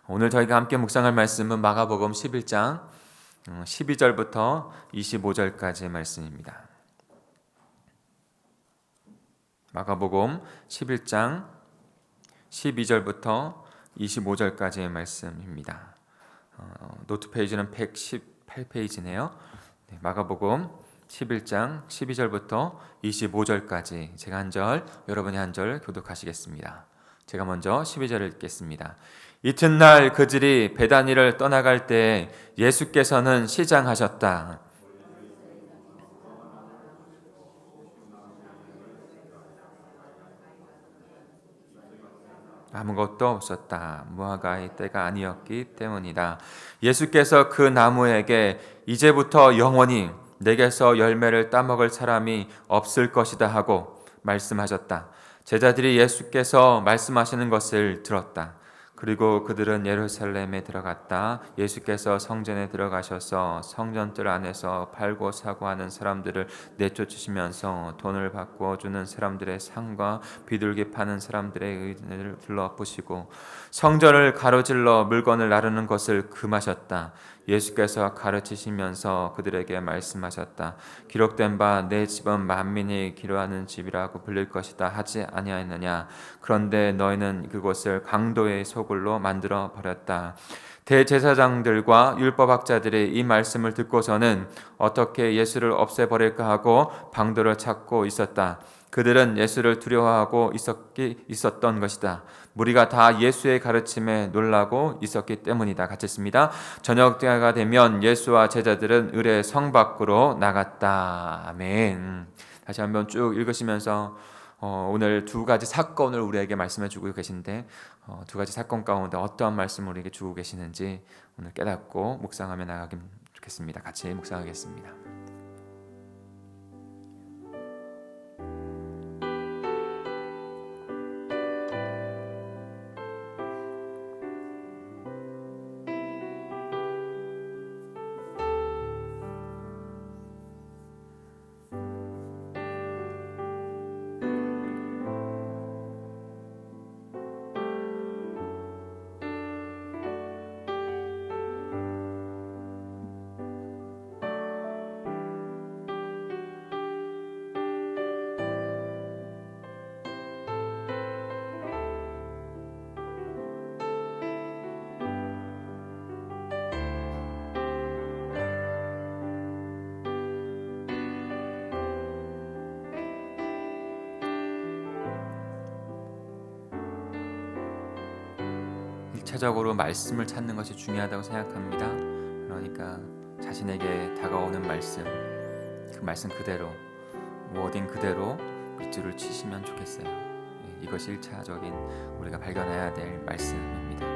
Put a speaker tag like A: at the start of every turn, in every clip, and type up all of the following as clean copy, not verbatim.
A: 오늘 저희가 함께 묵상할 말씀은 마가복음 11장 12절부터 25절까지의 말씀입니다. 마가복음 11장 12절부터 25절까지의 말씀입니다. 노트 페이지는 118페이지네요. 마가복음 11장 12절부터 25절까지 제가 한 절, 여러분이 한 절 교독하시겠습니다. 제가 먼저 12절을 읽겠습니다. 이튿날 그들이 베다니를 떠나갈 때 예수께서는 시장하셨다. 아무것도 없었다. 무화과의 때가 아니었기 때문이다. 예수께서 그 나무에게 이제부터 영원히 내게서 열매를 따먹을 사람이 없을 것이다 하고 말씀하셨다. 제자들이 예수께서 말씀하시는 것을 들었다. 그리고 그들은 예루살렘에 들어갔다. 예수께서 성전에 들어가셔서 성전뜰 안에서 팔고 사고 하는 사람들을 내쫓으시면서 돈을 바꾸어 주는 사람들의 상과 비둘기 파는 사람들의 의인을 불러부시고 성전을 가로질러 물건을 나르는 것을 금하셨다. 예수께서 가르치시면서 그들에게 말씀하셨다. 기록된 바 내 집은 만민이 기도하는 집이라고 불릴 것이다 하지 아니하였느냐. 그런데 너희는 그곳을 강도의 소굴로 만들어 버렸다. 대제사장들과 율법학자들이 이 말씀을 듣고서는 어떻게 예수를 없애버릴까 하고 방도를 찾고 있었다. 그들은 예수를 두려워하고 있었던 것이다. 무리가 다 예수의 가르침에 놀라고 있었기 때문이다. 같이 읽습니다. 저녁 때가 되면 예수와 제자들은 을의 성 밖으로 나갔다. 아멘. 다시 한번 쭉 읽으시면서 오늘 두 가지 사건을 우리에게 말씀해 주고 계신데 두 가지 사건 가운데 어떠한 말씀을 우리에게 주고 계시는지 오늘 깨닫고 묵상하며 나가길 좋겠습니다. 같이 묵상하겠습니다. 일차적으로 말씀을 찾는 것이 중요하다고 생각합니다. 그러니까 자신에게 다가오는 말씀, 그 말씀 그대로 워딩 그대로 밑줄을 치시면 좋겠어요. 이것이 일차적인 우리가 발견해야 될 말씀입니다.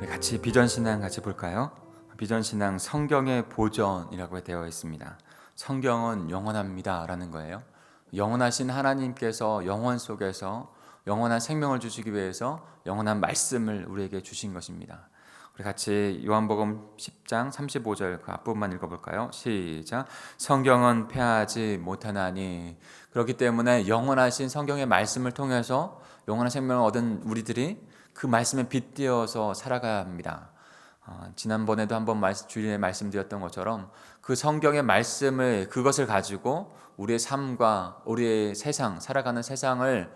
A: 같이 비전신앙 같이 볼까요? 비전신앙 성경의 보전이라고 되어 있습니다. 성경은 영원합니다 라는 거예요. 영원하신 하나님께서 영원 속에서 영원한 생명을 주시기 위해서 영원한 말씀을 우리에게 주신 것입니다. 우리 같이 요한복음 10장 35절 그 앞부분만 읽어볼까요? 시작. 성경은 패하지 못하나니. 그렇기 때문에 영원하신 성경의 말씀을 통해서 영원한 생명을 얻은 우리들이 그 말씀에 빗대어서 살아가야 합니다. 지난번에도 한번 주일에 말씀드렸던 것처럼 그 성경의 말씀을 그것을 가지고 우리의 삶과 우리의 세상, 살아가는 세상을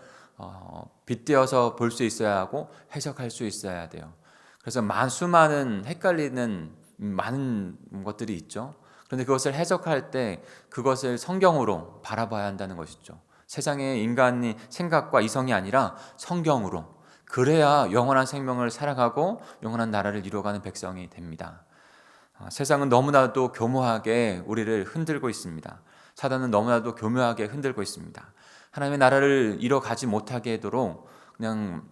A: 빗대어서 볼 수 있어야 하고 해석할 수 있어야 돼요. 그래서 수많은 헷갈리는 많은 것들이 있죠. 그런데 그것을 해석할 때 그것을 성경으로 바라봐야 한다는 것이죠. 세상의 인간의 생각과 이성이 아니라 성경으로. 그래야 영원한 생명을 살아가고 영원한 나라를 이루어가는 백성이 됩니다. 세상은 너무나도 교묘하게 우리를 흔들고 있습니다. 사단은 너무나도 교묘하게 흔들고 있습니다. 하나님의 나라를 이뤄가지 못하게 하도록 그냥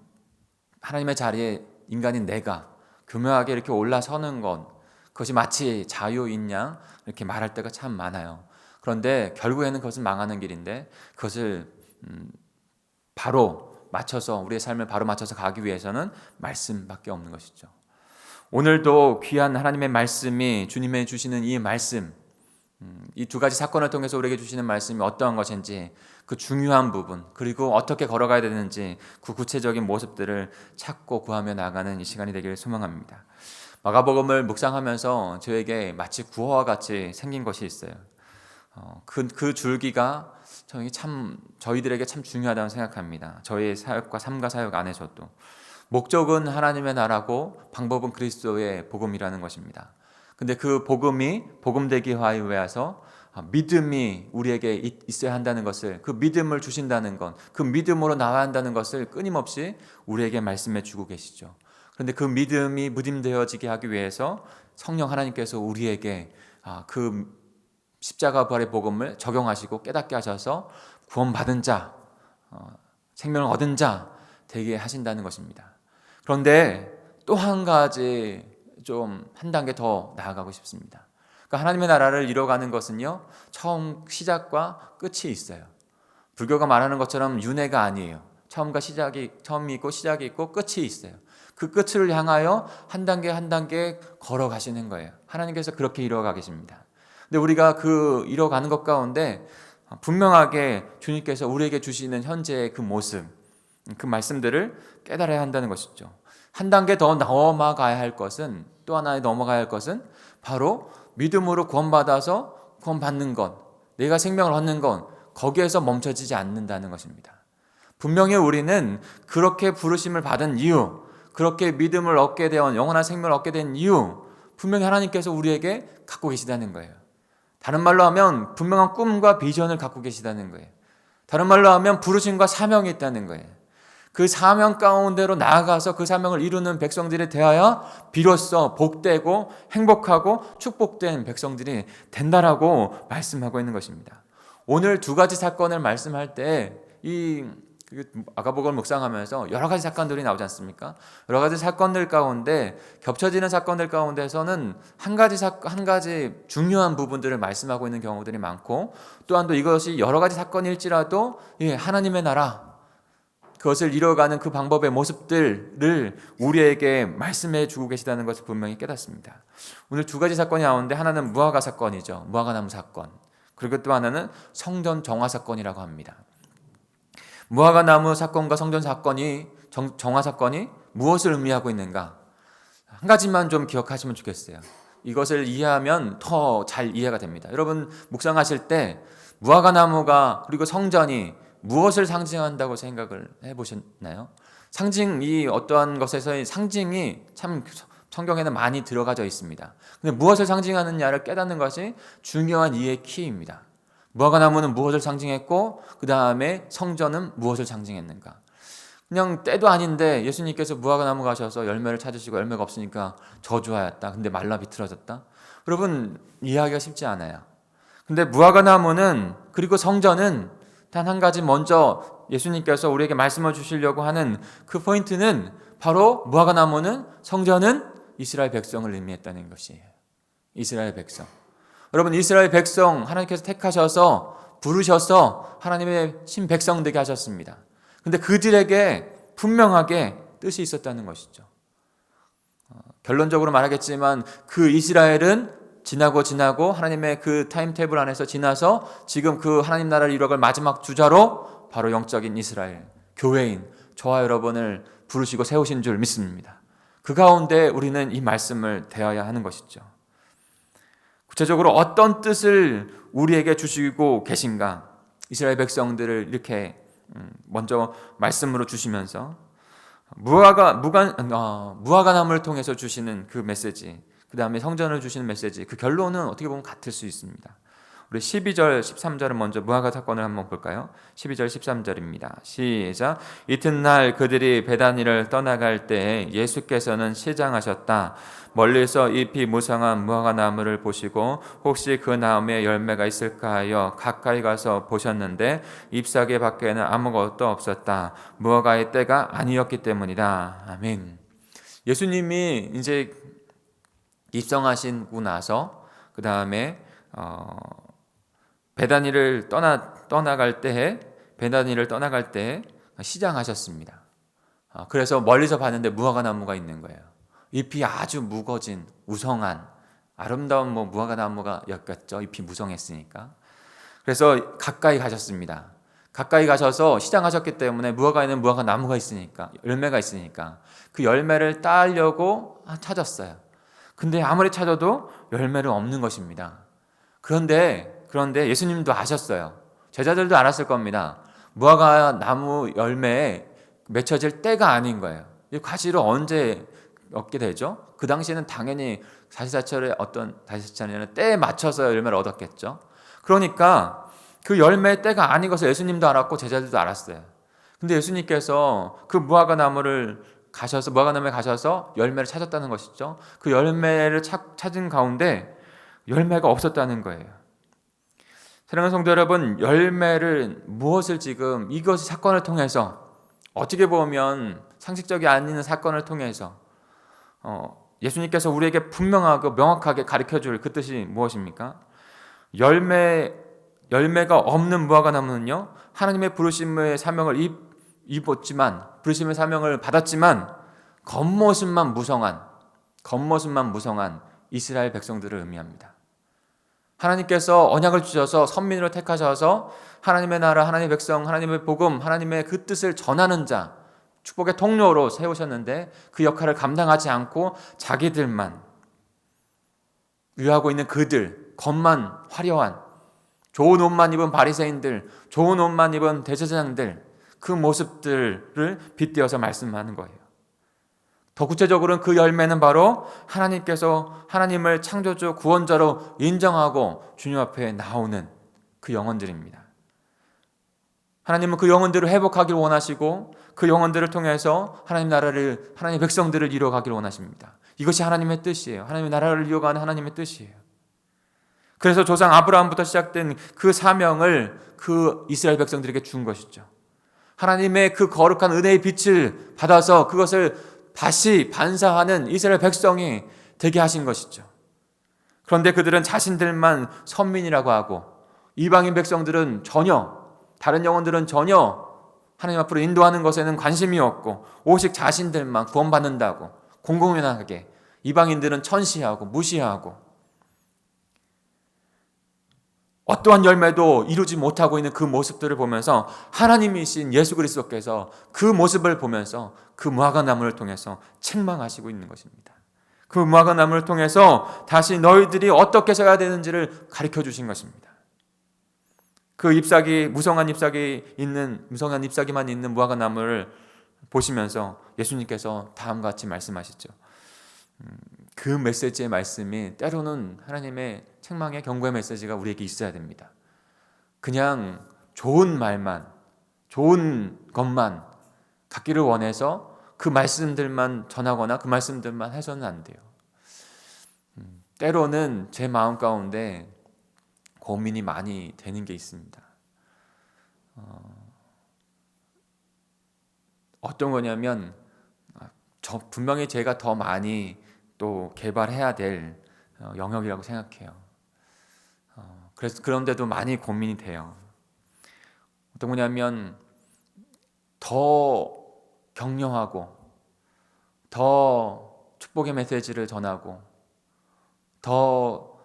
A: 하나님의 자리에 인간인 내가 교묘하게 이렇게 올라서는 것, 그것이 마치 자유인 양 이렇게 말할 때가 참 많아요. 그런데 결국에는 그것은 망하는 길인데 그것을 바로 맞춰서 우리의 삶을 바로 맞춰서 가기 위해서는 말씀밖에 없는 것이죠. 오늘도 귀한 하나님의 말씀이 주님의 주시는 이 말씀, 이 두 가지 사건을 통해서 우리에게 주시는 말씀이 어떠한 것인지 그 중요한 부분, 그리고 어떻게 걸어가야 되는지 그 구체적인 모습들을 찾고 구하며 나가는 이 시간이 되기를 소망합니다. 마가복음을 묵상하면서 저에게 마치 구호와 같이 생긴 것이 있어요. 그 줄기가 저희들에게 참 중요하다고 생각합니다. 저희의 사역과 삶과 사역 안에서도 목적은 하나님의 나라고 방법은 그리스도의 복음이라는 것입니다. 근데 그 복음이 복음되기 위해서 믿음이 우리에게 있어야 한다는 것을, 그 믿음을 주신다는 것, 그 믿음으로 나와야 한다는 것을 끊임없이 우리에게 말씀해 주고 계시죠. 그런데 그 믿음이 무딤되어지게 하기 위해서 성령 하나님께서 우리에게 그 십자가 부활의 복음을 적용하시고 깨닫게 하셔서 구원받은 자, 생명을 얻은 자 되게 하신다는 것입니다. 그런데 또 한 가지 한 단계 더 나아가고 싶습니다. 그러니까 하나님의 나라를 이뤄가는 것은요, 시작과 끝이 있어요. 불교가 말하는 것처럼 윤회가 아니에요. 처음이 있고 시작이 있고 끝이 있어요. 그 끝을 향하여 한 단계 한 단계 걸어가시는 거예요. 하나님께서 그렇게 이뤄가 계십니다. 근데 우리가 그 이뤄가는 것 가운데 분명하게 주님께서 우리에게 주시는 현재의 그 모습, 그 말씀들을 깨달아야 한다는 것이죠. 한 단계 더 넘어가야 할 것은, 또 하나에 넘어가야 할 것은 바로 믿음으로 구원받아서 구원받는 것, 내가 생명을 얻는 것, 거기에서 멈춰지지 않는다는 것입니다. 분명히 우리는 그렇게 부르심을 받은 이유, 그렇게 믿음을 얻게 되어 영원한 생명을 얻게 된 이유, 분명히 하나님께서 우리에게 갖고 계시다는 거예요. 다른 말로 하면 분명한 꿈과 비전을 갖고 계시다는 거예요. 다른 말로 하면 부르심과 사명이 있다는 거예요. 그 사명 가운데로 나아가서 그 사명을 이루는 백성들에 대하여 비로소 복되고 행복하고 축복된 백성들이 된다라고 말씀하고 있는 것입니다. 오늘 두 가지 사건을 말씀할 때 이 마가복음을 묵상하면서 여러 가지 사건들이 나오지 않습니까? 여러 가지 사건들 가운데 겹쳐지는 사건들 가운데서는 한 가지 중요한 부분들을 말씀하고 있는 경우들이 많고, 또한 또 이것이 여러 가지 사건일지라도 하나님의 나라, 그것을 이뤄가는 그 방법의 모습들을 우리에게 말씀해 주고 계시다는 것을 분명히 깨닫습니다. 오늘 두 가지 사건이 나오는데 하나는 무화과 사건이죠. 무화과나무 사건. 그리고 또 하나는 성전 정화 사건이라고 합니다. 무화과나무 사건과 성전 사건이 정화 사건이 무엇을 의미하고 있는가? 한 가지만 좀 기억하시면 좋겠어요. 이것을 이해하면 더 잘 이해가 됩니다. 여러분 묵상하실 때 무화과나무가 그리고 성전이 무엇을 상징한다고 생각을 해보셨나요? 이 어떠한 것에서의 상징이 참 성경에는 많이 들어가져 있습니다. 근데 무엇을 상징하느냐를 깨닫는 것이 중요한 이해의 키입니다. 무화과나무는 무엇을 상징했고 그 다음에 성전은 무엇을 상징했는가? 그냥 때도 아닌데 예수님께서 무화과나무 가셔서 열매를 찾으시고 열매가 없으니까 저주하였다. 근데 말라 비틀어졌다. 여러분 이해하기가 쉽지 않아요. 근데 무화과나무는 그리고 성전은 단 한 가지 먼저 예수님께서 우리에게 말씀을 주시려고 하는 그 포인트는 바로 무화과 나무는 성전은 이스라엘 백성을 의미했다는 것이에요. 이스라엘 백성. 여러분, 이스라엘 백성 하나님께서 택하셔서 부르셔서 하나님의 신백성 되게 하셨습니다. 근데 그들에게 분명하게 뜻이 있었다는 것이죠. 결론적으로 말하겠지만 그 이스라엘은 지나고 하나님의 그 타임테이블 안에서 지나서 지금 그 하나님 나라를 이루어갈 마지막 주자로 바로 영적인 이스라엘, 교회인 저와 여러분을 부르시고 세우신 줄 믿습니다. 그 가운데 우리는 이 말씀을 대해야 하는 것이죠. 구체적으로 어떤 뜻을 우리에게 주시고 계신가? 이스라엘 백성들을 이렇게 먼저 말씀으로 주시면서 무화과 나무를 통해서 주시는 그 메시지, 그 다음에 성전을 주시는 메시지, 그 결론은 어떻게 보면 같을 수 있습니다. 우리 12절, 13절은 먼저 무화과 사건을 한번 볼까요? 12절, 13절입니다. 시작. 이튿날 그들이 베다니를 떠나갈 때 예수께서는 시장하셨다. 멀리서 잎이 무성한 무화과 나무를 보시고 혹시 그 나무에 열매가 있을까 하여 가까이 가서 보셨는데 잎사귀 밖에는 아무것도 없었다. 무화과의 때가 아니었기 때문이다. 아멘. 예수님이 이제 입성하시고 나서 그 다음에 베다니를 떠나갈 때 시장하셨습니다. 그래서 멀리서 봤는데 무화과 나무가 있는 거예요. 잎이 아주 무거진 우성한 아름다운 무화과 나무가 였겠죠. 잎이 무성했으니까. 그래서 가까이 가셨습니다. 가까이 가셔서 시장하셨기 때문에 무화과에는 무화과 나무가 있으니까, 열매가 있으니까 그 열매를 따려고 찾았어요. 근데 아무리 찾아도 열매는 없는 것입니다. 그런데 예수님도 아셨어요. 제자들도 알았을 겁니다. 무화과 나무 열매에 맺혀질 때가 아닌 거예요. 이 과실을 언제 얻게 되죠? 그 당시에는 당연히 다시사철의 다시사철에는 때에 맞춰서 열매를 얻었겠죠. 그러니까 그 열매의 때가 아닌 것을 예수님도 알았고 제자들도 알았어요. 근데 예수님께서 그 무화과 나무에 가셔서 열매를 찾았다는 것이죠. 그 열매를 찾은 가운데 열매가 없었다는 거예요. 사랑하는 성도 여러분, 열매를 무엇을 지금 이것이 사건을 통해서 어떻게 보면 상식적이 아닌 사건을 통해서 예수님께서 우리에게 분명하고 명확하게 가르쳐줄 그 뜻이 무엇입니까? 열매가 없는 무화과 나무는요, 하나님의 부르심의 사명을 부르심의 사명을 받았지만 겉모습만 무성한 이스라엘 백성들을 의미합니다. 하나님께서 언약을 주셔서 선민으로 택하셔서 하나님의 나라, 하나님의 백성, 하나님의 복음, 하나님의 그 뜻을 전하는 자, 축복의 통로로 세우셨는데 그 역할을 감당하지 않고 자기들만 위하고 있는 그들, 겉만 화려한 좋은 옷만 입은 바리새인들, 좋은 옷만 입은 대제사장들, 그 모습들을 빗대어서 말씀하는 거예요. 더 구체적으로는 그 열매는 바로 하나님께서 하나님을 창조주 구원자로 인정하고 주님 앞에 나오는 그 영혼들입니다. 하나님은 그 영혼들을 회복하기를 원하시고 그 영혼들을 통해서 하나님 나라를, 하나님의 백성들을 이루어가기를 원하십니다. 이것이 하나님의 뜻이에요. 하나님의 나라를 이루어가는 하나님의 뜻이에요. 그래서 조상 아브라함부터 시작된 그 사명을 그 이스라엘 백성들에게 준 것이죠. 하나님의 그 거룩한 은혜의 빛을 받아서 그것을 다시 반사하는 이스라엘 백성이 되게 하신 것이죠. 그런데 그들은 자신들만 선민이라고 하고 이방인 백성들은 다른 영혼들은 전혀 하나님 앞으로 인도하는 것에는 관심이 없고 오직 자신들만 구원받는다고 공공연하게 이방인들은 천시하고 무시하고 어떠한 열매도 이루지 못하고 있는 그 모습들을 보면서 하나님이신 예수 그리스도께서 그 모습을 보면서 그 무화과 나무를 통해서 책망하시고 있는 것입니다. 그 무화과 나무를 통해서 다시 너희들이 어떻게 서야 되는지를 가르쳐 주신 것입니다. 그 무성한 잎사귀만 있는 무화과 나무를 보시면서 예수님께서 다음과 같이 말씀하시죠. 그 메시지의 말씀이 때로는 하나님의 책망의 경고의 메시지가 우리에게 있어야 됩니다. 그냥 좋은 말만, 좋은 것만 갖기를 원해서 그 말씀들만 전하거나 그 말씀들만 해서는 안 돼요. 때로는 제 마음 가운데 고민이 많이 되는 게 있습니다. 어떤 거냐면 분명히 제가 더 많이 또 개발해야 될 영역이라고 생각해요. 그런데도 많이 고민이 돼요. 어떤 거냐면 더 격려하고 더 축복의 메시지를 전하고 더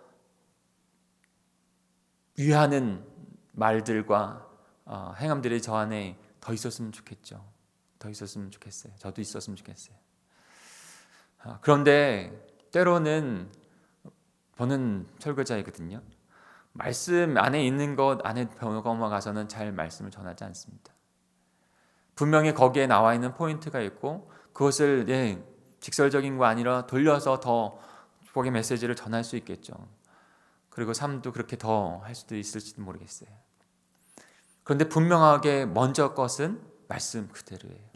A: 위하는 말들과 행함들이 저 안에 더 있었으면 좋겠죠. 더 있었으면 좋겠어요. 저도 있었으면 좋겠어요. 그런데 때로는 저는 설교자이거든요. 말씀 안에 있는 것 안에 병어만 가서는 잘 말씀을 전하지 않습니다. 분명히 거기에 나와 있는 포인트가 있고 그것을 직설적인 거 아니라 돌려서 더 축복의 메시지를 전할 수 있겠죠. 그리고 삶도 그렇게 더 할 수도 있을지도 모르겠어요. 그런데 분명하게 먼저 것은 말씀 그대로예요.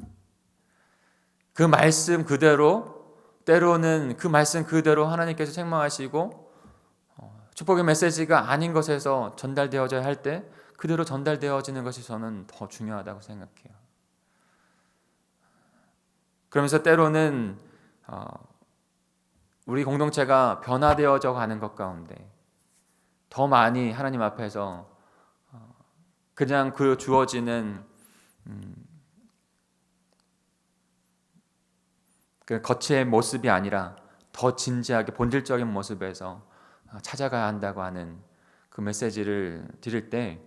A: 그 말씀 그대로, 때로는 그 말씀 그대로 하나님께서 책망하시고 축복의 메시지가 아닌 것에서 전달되어져야 할 때 그대로 전달되어지는 것이 저는 더 중요하다고 생각해요. 그러면서 때로는 우리 공동체가 변화되어져 가는 것 가운데 더 많이 하나님 앞에서 그냥 그 주어지는 그 겉의 모습이 아니라 더 진지하게 본질적인 모습에서 찾아가야 한다고 하는 그 메시지를 드릴 때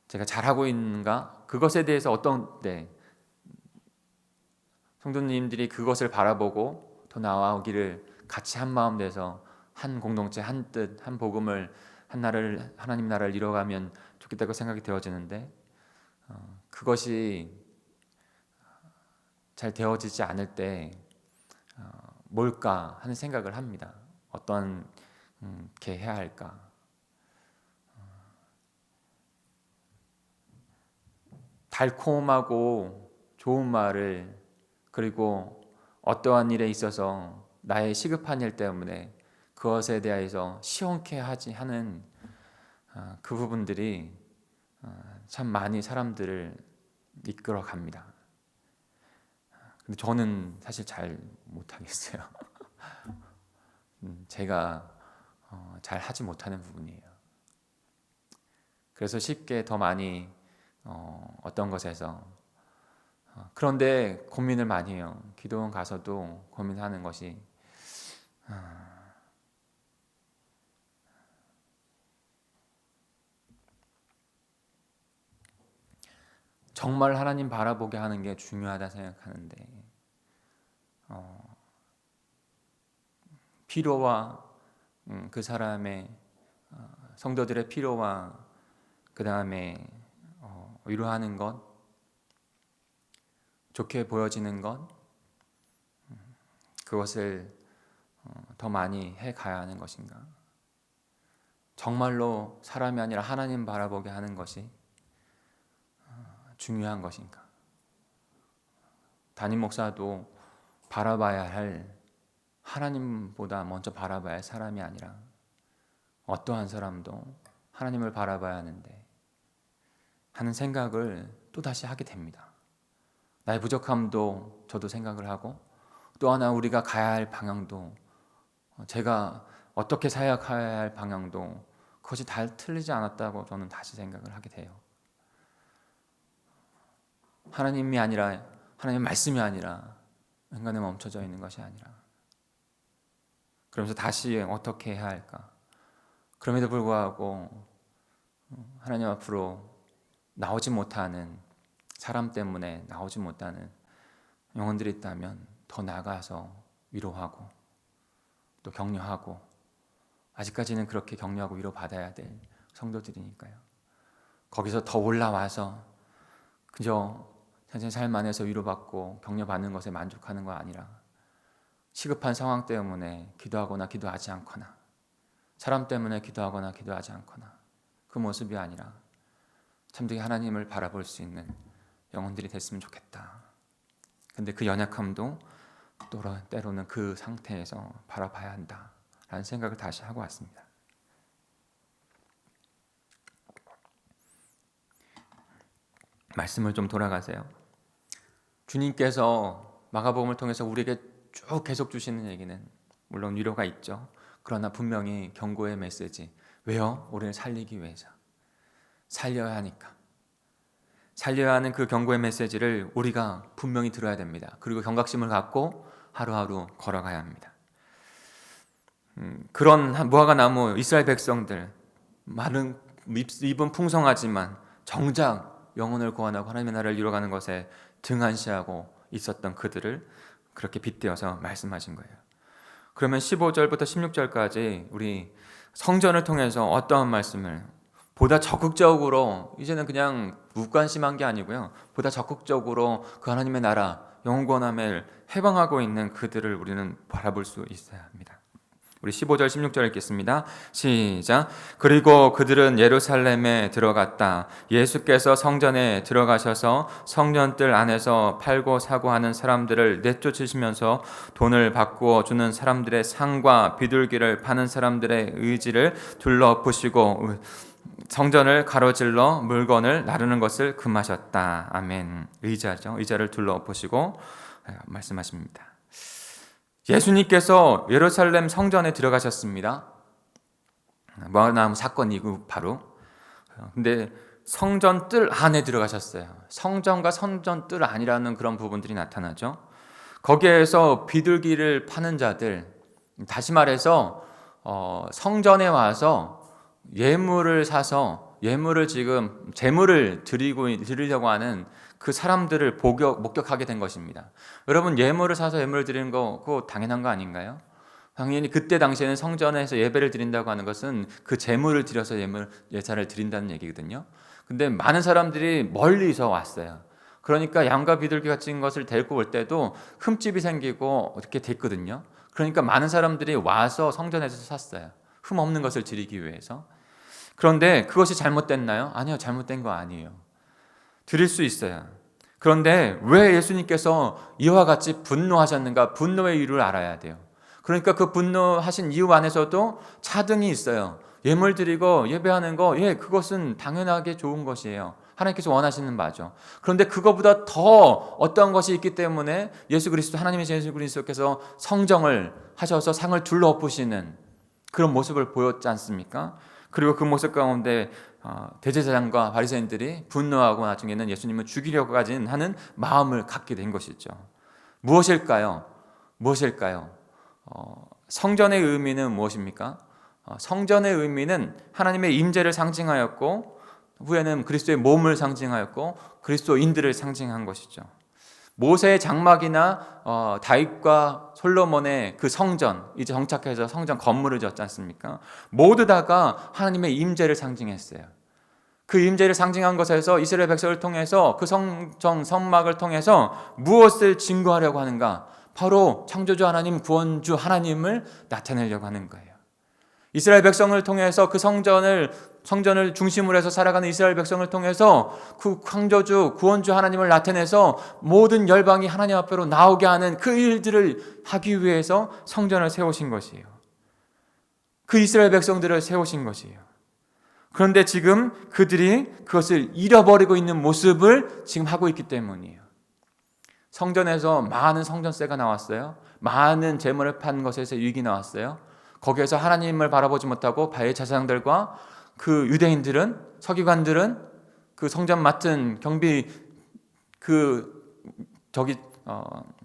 A: 제가 잘하고 있는가? 그것에 대해서 어떤 성도님들이 그것을 바라보고 더 나아오기를 같이 한 마음 돼서 한 공동체, 한 뜻, 한 복음을 하나님 나라를 이뤄가면 좋겠다고 생각이 되어지는데 그것이 잘 되어지지 않을 때 뭘까 하는 생각을 합니다. 어떻게 해야 할까? 달콤하고 좋은 말을, 그리고 어떠한 일에 있어서 나의 시급한 일 때문에 그것에 대해서 시원케 하는 그 부분들이 참 많이 사람들을 이끌어 갑니다. 근데 저는 사실 잘 못하겠어요. 제가 잘 하지 못하는 부분이에요. 그래서 쉽게 더 많이 어떤 것에서 그런데 고민을 많이 해요. 기도원 가서도 고민하는 것이 정말 하나님 바라보게 하는 게 중요하다 생각하는데 필요와 그 사람의 성도들의 필요와 그 다음에 위로하는 것, 좋게 보여지는 것, 그것을 더 많이 해가야 하는 것인가? 정말로 사람이 아니라 하나님 바라보게 하는 것이 중요한 것인가? 담임 목사도 바라봐야 할, 하나님보다 먼저 바라봐야 할 사람이 아니라 어떠한 사람도 하나님을 바라봐야 하는데 하는 생각을 또다시 하게 됩니다. 나의 부족함도 저도 생각을 하고 또 하나 우리가 가야 할 방향도, 제가 어떻게 사역해야 할 방향도 그것이 다 틀리지 않았다고 저는 다시 생각을 하게 돼요. 하나님이 아니라, 하나님의 말씀이 아니라 인간에 멈춰져 있는 것이 아니라, 그러면서 다시 어떻게 해야 할까? 그럼에도 불구하고 하나님 앞으로 나오지 못하는, 사람 때문에 나오지 못하는 영혼들이 있다면 더 나가서 위로하고 또 격려하고, 아직까지는 그렇게 격려하고 위로받아야 될 성도들이니까요. 거기서 더 올라와서 그저 현재 삶 안에서 위로받고 격려받는 것에 만족하는 거 아니라 시급한 상황 때문에 기도하거나 기도하지 않거나, 사람 때문에 기도하거나 기도하지 않거나, 그 모습이 아니라 참되게 하나님을 바라볼 수 있는 영혼들이 됐으면 좋겠다. 근데 그 연약함도 때로는 그 상태에서 바라봐야 한다라는 생각을 다시 하고 왔습니다. 말씀을 좀 돌아가세요. 주님께서 마가복음을 통해서 우리에게 쭉 계속 주시는 얘기는 물론 위로가 있죠. 그러나 분명히 경고의 메시지. 왜요? 우리를 살리기 위해서. 살려야 하니까. 살려야 하는 그 경고의 메시지를 우리가 분명히 들어야 됩니다. 그리고 경각심을 갖고 하루하루 걸어가야 합니다. 그런 무화과 나무 이스라엘 백성들, 말은 입은 풍성하지만 정작 영혼을 구원하고 하나님의 나라를 이루어가는 것에 등한시하고 있었던 그들을 그렇게 빗대어서 말씀하신 거예요. 그러면 15절부터 16절까지 우리 성전을 통해서 어떠한 말씀을 보다 적극적으로, 이제는 그냥 무관심한 게 아니고요, 보다 적극적으로 그 하나님의 나라 영원함을 해방하고 있는 그들을 우리는 바라볼 수 있어야 합니다. 우리 15절 16절 읽겠습니다. 시작. 그리고 그들은 예루살렘에 들어갔다. 예수께서 성전에 들어가셔서 성전들 안에서 팔고 사고 하는 사람들을 내쫓으시면서 돈을 바꾸어 주는 사람들의 상과 비둘기를 파는 사람들의 의지를 둘러엎으시고 성전을 가로질러 물건을 나르는 것을 금하셨다. 아멘. 의자죠. 의자를 둘러엎으시고 말씀하십니다. 예수님께서 예루살렘 성전에 들어가셨습니다. 무화과나무 사건 이후 바로. 근데 성전 뜰 안에 들어가셨어요. 성전과 성전 뜰 안이라는 그런 부분들이 나타나죠. 거기에서 비둘기를 파는 자들, 다시 말해서 성전에 와서 예물을 사서 예물을 지금 재물을 드리려고 하는 그 사람들을 목격하게 된 것입니다. 여러분, 예물을 사서 예물을 드리는 거 그거 당연한 거 아닌가요? 당연히 그때 당시에는 성전에서 예배를 드린다고 하는 것은 그 재물을 들여서 예사를 드린다는 얘기거든요. 근데 많은 사람들이 멀리서 왔어요. 그러니까 양과 비둘기 같은 것을 데리고 올 때도 흠집이 생기고 이렇게 됐거든요. 그러니까 많은 사람들이 와서 성전에서 샀어요. 흠 없는 것을 드리기 위해서. 그런데 그것이 잘못됐나요? 아니요, 잘못된 거 아니에요. 드릴 수 있어요. 그런데 왜 예수님께서 이와 같이 분노하셨는가? 분노의 이유를 알아야 돼요. 그러니까 그 분노하신 이유 안에서도 차등이 있어요. 예물 드리고 예배하는 거, 그것은 당연하게 좋은 것이에요. 하나님께서 원하시는 바죠. 그런데 그거보다 더 어떤 것이 있기 때문에 예수 그리스도, 하나님의 예수 그리스도께서 성정을 하셔서 상을 둘러엎으시는 그런 모습을 보였지 않습니까? 그리고 그 모습 가운데 대제사장과 바리새인들이 분노하고 나중에는 예수님을 죽이려고까지 하는 마음을 갖게 된 것이죠. 무엇일까요? 성전의 의미는 무엇입니까? 성전의 의미는 하나님의 임재를 상징하였고, 후에는 그리스도의 몸을 상징하였고, 그리스도인들을 상징한 것이죠. 모세의 장막이나 다윗과 솔로몬의 그 성전, 이제 정착해서 성전 건물을 지었지 않습니까? 모두 다가 하나님의 임재를 상징했어요. 그 임재를 상징한 것에서 이스라엘 백성을 통해서 그 성전 성막을 통해서 무엇을 증거하려고 하는가? 바로 창조주 하나님, 구원주 하나님을 나타내려고 하는 거예요. 이스라엘 백성을 통해서 그 성전을 중심으로 해서 살아가는 이스라엘 백성을 통해서 그 창조주, 구원주 하나님을 나타내서 모든 열방이 하나님 앞으로 나오게 하는 그 일들을 하기 위해서 성전을 세우신 것이에요. 그 이스라엘 백성들을 세우신 것이에요. 그런데 지금 그들이 그것을 잃어버리고 있는 모습을 지금 하고 있기 때문이에요. 성전에서 많은 성전세가 나왔어요. 많은 재물을 판 것에서 이익이 나왔어요. 거기에서 하나님을 바라보지 못하고 바알 제사장들과 그 유대인들은, 서기관들은, 그 성전 맡은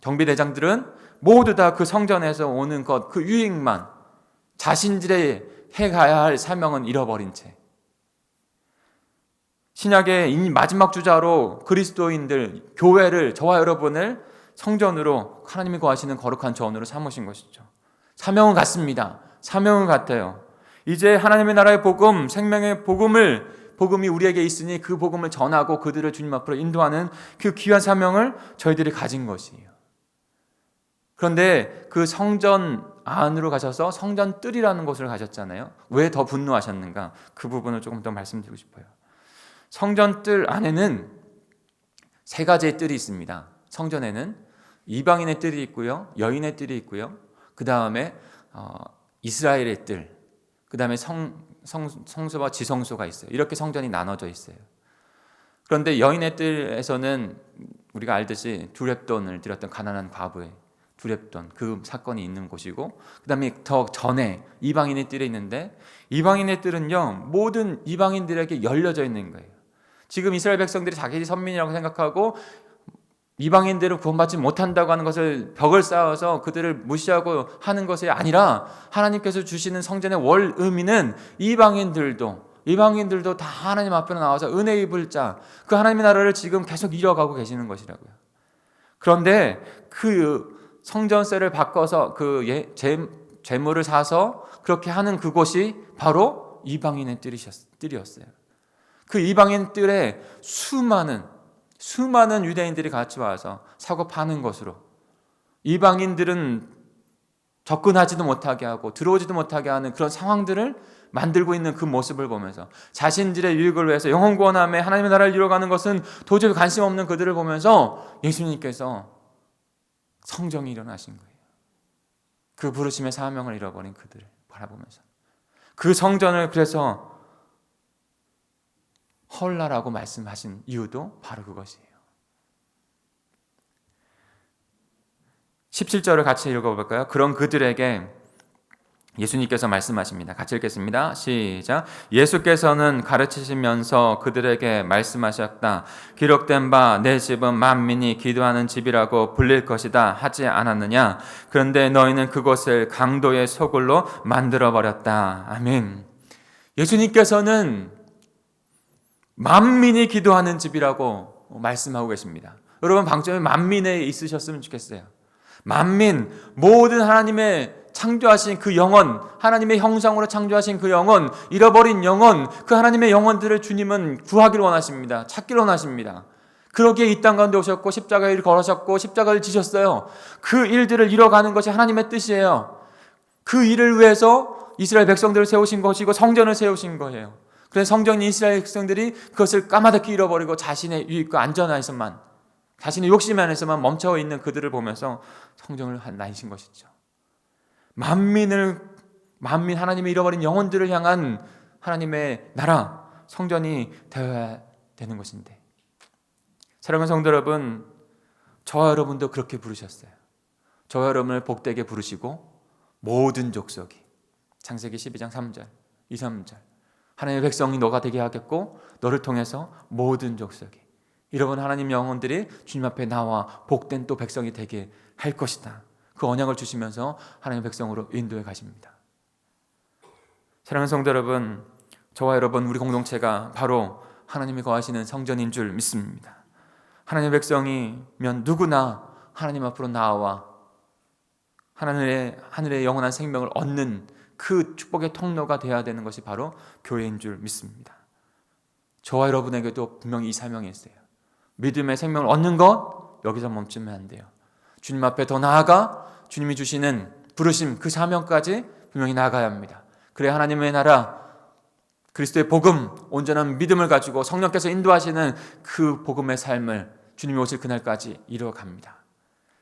A: 경비대장들은 모두 다 그 성전에서 오는 것, 그 유익만, 자신들의 해가야 할 사명은 잃어버린 채, 신약의 마지막 주자로 그리스도인들, 교회를, 저와 여러분을 성전으로, 하나님이 거하시는 거룩한 전으로 삼으신 것이죠. 사명은 같습니다. 사명은 같아요. 이제 하나님의 나라의 복음, 생명의 복음이 우리에게 있으니 그 복음을 전하고 그들을 주님 앞으로 인도하는 그 귀한 사명을 저희들이 가진 것이에요. 그런데 그 성전 안으로 가셔서 성전 뜰이라는 곳을 가셨잖아요. 왜 더 분노하셨는가? 그 부분을 조금 더 말씀드리고 싶어요. 성전 뜰 안에는 세 가지의 뜰이 있습니다. 성전에는 이방인의 뜰이 있고요, 여인의 뜰이 있고요, 그 다음에 이스라엘의 뜰, 그 다음에 성소와 지성소가 있어요. 이렇게 성전이 나눠져 있어요. 그런데 여인의 뜰에서는 우리가 알듯이 두렙돈을 드렸던 가난한 과부의 두렙돈 그 사건이 있는 곳이고, 그 다음에 더 전에 이방인의 뜰이 있는데, 이방인의 뜰은요 모든 이방인들에게 열려져 있는 거예요. 지금 이스라엘 백성들이 자기들이 선민이라고 생각하고 이방인들은 구원받지 못한다고 하는 것을 벽을 쌓아서 그들을 무시하고 하는 것이 아니라, 하나님께서 주시는 성전의 월 의미는 이방인들도 다 하나님 앞에 나와서 은혜 입을 자, 그 하나님의 나라를 지금 계속 이뤄가고 계시는 것이라고요. 그런데 그 성전세를 바꿔서 그 재물을 사서 그렇게 하는 그곳이 바로 이방인의 뜰이었어요. 그 이방인 뜰에 수많은 유대인들이 같이 와서 사고 파는 것으로, 이방인들은 접근하지도 못하게 하고 들어오지도 못하게 하는 그런 상황들을 만들고 있는 그 모습을 보면서, 자신들의 유익을 위해서 영혼 구원함에 하나님의 나라를 이뤄가는 것은 도저히 관심 없는 그들을 보면서 예수님께서 성정이 일어나신 거예요. 그 부르심의 사명을 잃어버린 그들을 바라보면서 그 성전을 그래서 헐라라고 말씀하신 이유도 바로 그것이에요. 17절을 같이 읽어볼까요? 그런 그들에게 예수님께서 말씀하십니다. 같이 읽겠습니다. 시작. 예수께서는 가르치시면서 그들에게 말씀하셨다. 기록된 바 내 집은 만민이 기도하는 집이라고 불릴 것이다 하지 않았느냐? 그런데 너희는 그곳을 강도의 소굴로 만들어버렸다. 아멘. 예수님께서는 만민이 기도하는 집이라고 말씀하고 계십니다. 여러분, 방점이 만민에 있으셨으면 좋겠어요. 만민, 모든 하나님의 창조하신 그 영혼, 하나님의 형상으로 창조하신 그 영혼, 잃어버린 영혼, 그 하나님의 영혼들을 주님은 구하기를 원하십니다. 찾기를 원하십니다. 그러기에 이 땅 가운데 오셨고 십자가의 일을 걸으셨고 십자가를 지셨어요. 그 일들을 이뤄가는 것이 하나님의 뜻이에요. 그 일을 위해서 이스라엘 백성들을 세우신 것이고 성전을 세우신 거예요. 그래서 성전인 이스라엘 백성들이 그것을 까마득히 잃어버리고 자신의 유익과 안전 안에서만, 자신의 욕심 안에서만 멈춰 있는 그들을 보면서 성전을 나이신 것이죠. 만민 하나님의 잃어버린 영혼들을 향한 하나님의 나라 성전이 되어야 되는 것인데, 사랑하는 성도 여러분, 저와 여러분도 그렇게 부르셨어요. 저와 여러분을 복되게 부르시고 모든 족속이, 창세기 12장 3절 2, 3절 하나님의 백성이 너가 되게 하겠고 너를 통해서 모든 족속이, 잃어버린 하나님 영혼들이 주님 앞에 나와 복된 또 백성이 되게 할 것이다. 그 언약을 주시면서 하나님의 백성으로 인도해 가십니다. 사랑하는 성도 여러분, 저와 여러분, 우리 공동체가 바로 하나님이 거하시는 성전인 줄 믿습니다. 하나님의 백성이면 누구나 하나님 앞으로 나와 하늘의 영원한 생명을 얻는 그 축복의 통로가 되어야 되는 것이 바로 교회인 줄 믿습니다. 저와 여러분에게도 분명히 이 사명이 있어요. 믿음의 생명을 얻는 것, 여기서 멈추면 안 돼요. 주님 앞에 더 나아가 주님이 주시는 부르심, 그 사명까지 분명히 나아가야 합니다. 그래야 하나님의 나라, 그리스도의 복음, 온전한 믿음을 가지고 성령께서 인도하시는 그 복음의 삶을 주님이 오실 그날까지 이루어갑니다.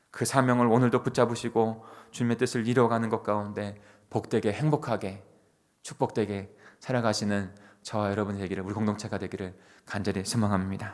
A: 그 사명을 오늘도 붙잡으시고 주님의 뜻을 이루어가는 것 가운데 복되게, 행복하게, 축복되게 살아가시는 저와 여러분이 되기를, 우리 공동체가 되기를 간절히 소망합니다.